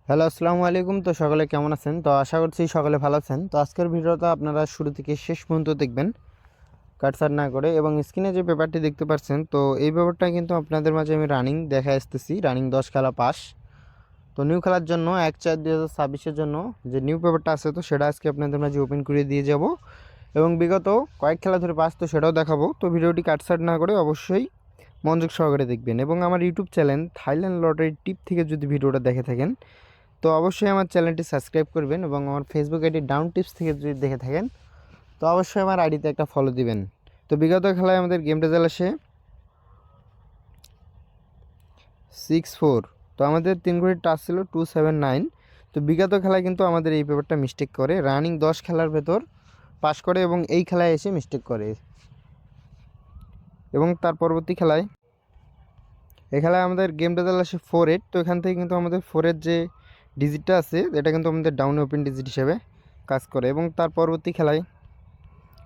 Hello, আসসালামু আলাইকুম। তো সকলে কেমন আছেন? তো আশা করছি সকলে ভালো আছেন। তো আজকের ভিডিওটা আপনারা শুরু থেকে শেষ পর্যন্ত দেখবেন কাটছাঁট না করে। এবং স্ক্রিনে যে পেপারটি দেখতে পাচ্ছেন, তো এই পেপারটা কিন্তু আপনাদের মাঝে আমি রানিং দেখা আসতেছি। রানিং 10 খেলা পাস। তো নিউ খেলার জন্য 1/4/2026-এর জন্য যে নিউ পেপারটা আছে, তো সেটা আজকে আপনাদের মাঝে ওপেন করে দিয়ে যাব। এবং বিগত কয়েক খেলা ধরে পাস, তো সেটাও দেখাবো। তো ভিডিওটি কাটছাঁট না করে অবশ্যই মনোযোগ সহকারে দেখবেন। এবং আমার ইউটিউব চ্যানেল থাইল্যান্ড লটারি টিপ থেকে যদি ভিডিওটা দেখে থাকেন, তো অবশ্যই আমার চ্যানেলটি সাবস্ক্রাইব করবেন। এবং আমার ফেসবুক আইডি ডাউন টিপস থেকে যদি দেখে থাকেন, তো অবশ্যই আমার আইডিতে একটা ফলো দিবেন। তো বিগত খেলায় আমাদের গেম রেজাল্ট আসে 6-4। তো আমাদের 3 ঘড়ির টাচ ছিল 279। তো বিগত খেলায় কিন্তু আমাদের এই পেপারটা মিস্টেক করে, রানিং 10 খেলার ভেতর পাস করে এবং এই খেলায় এসে মিস্টেক করে। এবং তার পরবর্তী খেলায় এই খেলায় আমাদের গেম রেজাল্ট আসে 4-8। তো এখান থেকে কিন্তু আমাদের 4-এর যে ডিজিটটা আছে, এটা কিন্তু আমাদের ডাউনে ওপেন ডিজিট হিসেবে কাজ করে। এবং তার পরবর্তী খেলায়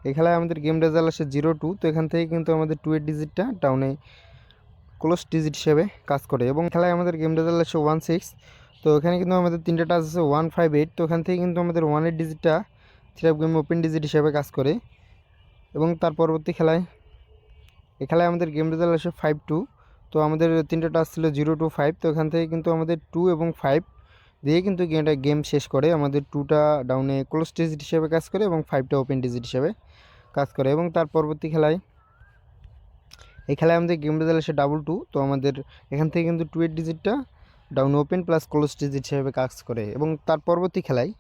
এই খেলায় আমাদের গেম রেজাল্ট আসে 0-2। তো এখান থেকে কিন্তু আমাদের 2-এর ডিজিটটা ডাউনে ক্লোজ ডিজিট হিসেবে কাজ করে। এবং খেলায় আমাদের গেম রেজাল্ট আসে 1-6। তো এখানে কিন্তু আমাদের 3টে টাচ আছে 1-5-8। তো এখান থেকে কিন্তু আমাদের 1-এর ডিজিটটা 3 গেম ওপেন ডিজিট হিসেবে কাজ করে। এবং তার পরবর্তী খেলায় এই খেলায় আমাদের গেম রেজাল্ট আসে 5-2। তো আমাদের 3টে টাচ ছিল 0-2-5। তো এখান থেকে কিন্তু আমাদের 2 এবং 5 দিয়ে কিন্তু গেম শেষ করে। আমাদের 2টা ডাউনে ক্লোজ ডিজিট হিসেবে কাজ করে এবং 5টা ওপেন ডিজিট হিসেবে কাজ করে। এবং তার পরবর্তী খেলায় এই খেলায় আমাদের গেম রেজাল্ট আসে 2-2। তো আমাদের এখান থেকে কিন্তু 2-এর ডিজিটটা down open plus close digit হিসেবে কাজ করে। এবং তার পরবর্তী খেলায়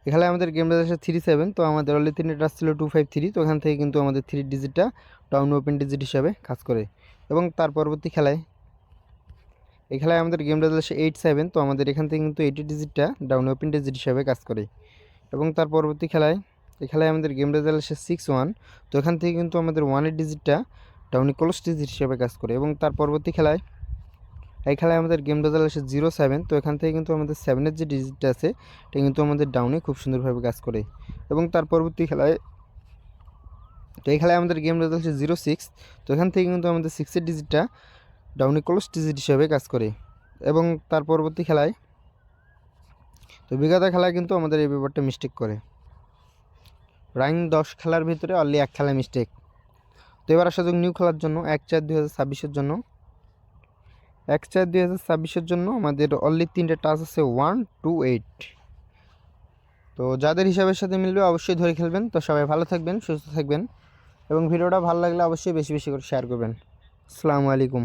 এখানে আমাদের গেম রেজাল্ট আসে 3-7। তো আমাদের অলরেডি 3টে টাচ ছিল 2-5-3। তো এখান থেকে কিন্তু আমাদের 3 ডিজিটটা ডাউন ওপেন ডিজিট হিসাবে কাজ করে। এবং তার পরবর্তী খেলায় এই খেলায় আমাদের গেম রেজাল্ট আসে 8-7। তো আমাদের এখান থেকে কিন্তু 80 ডিজিটটা ডাউন ওপেন ডিজিট হিসাবে কাজ করে। এবং তার পরবর্তী খেলায় এই খেলায় আমাদের গেম রেজাল্ট আসে 6-1। তো এখান থেকে কিন্তু আমাদের 1-এর ডিজিটটা ডাউনে ক্লোজ ডিজিট হিসেবে কাজ করে। এবং তার পরবর্তী খেলায় এই খেলায় আমাদের গেম রেজাল্ট আসে 0-7। তো এখান থেকে কিন্তু আমাদের 7-এর যে ডিজিটটা আছে, এটা কিন্তু আমাদের ডাউনে খুব সুন্দরভাবে কাজ করে। এবং তার পরবর্তী খেলায় তো এই খেলায় আমাদের গেম রেজাল্ট আসে 0-6। তো এখান থেকে কিন্তু আমাদের 6-এর ডিজিটটা ডাউনে ক্লোজ ডিজিট হিসেবে কাজ করে। এবং তার পরবর্তী খেলায় তো বিগত খেলায় কিন্তু আমাদের এই ব্যাপারটা মিস্টেক করে, রানিং 10 খেলার ভিতরে অনলি 1 খেলায় মিস্টেক। তো এবার আসা যাক নিউ খেলার জন্য 1/4/2026-এর জন্য 1/4/2026-এর জন্য আমাদের অনলি 3টে টাচ আছে 1-2-8। তো যাদের হিসাবের সাথে মিলবে অবশ্যই ধরে খেলবেন। তো সবাই ভালো থাকবেন, সুস্থ থাকবেন এবং ভিডিওটা ভালো লাগলে অবশ্যই বেশি বেশি করে শেয়ার করবেন। আসসালামু আলাইকুম।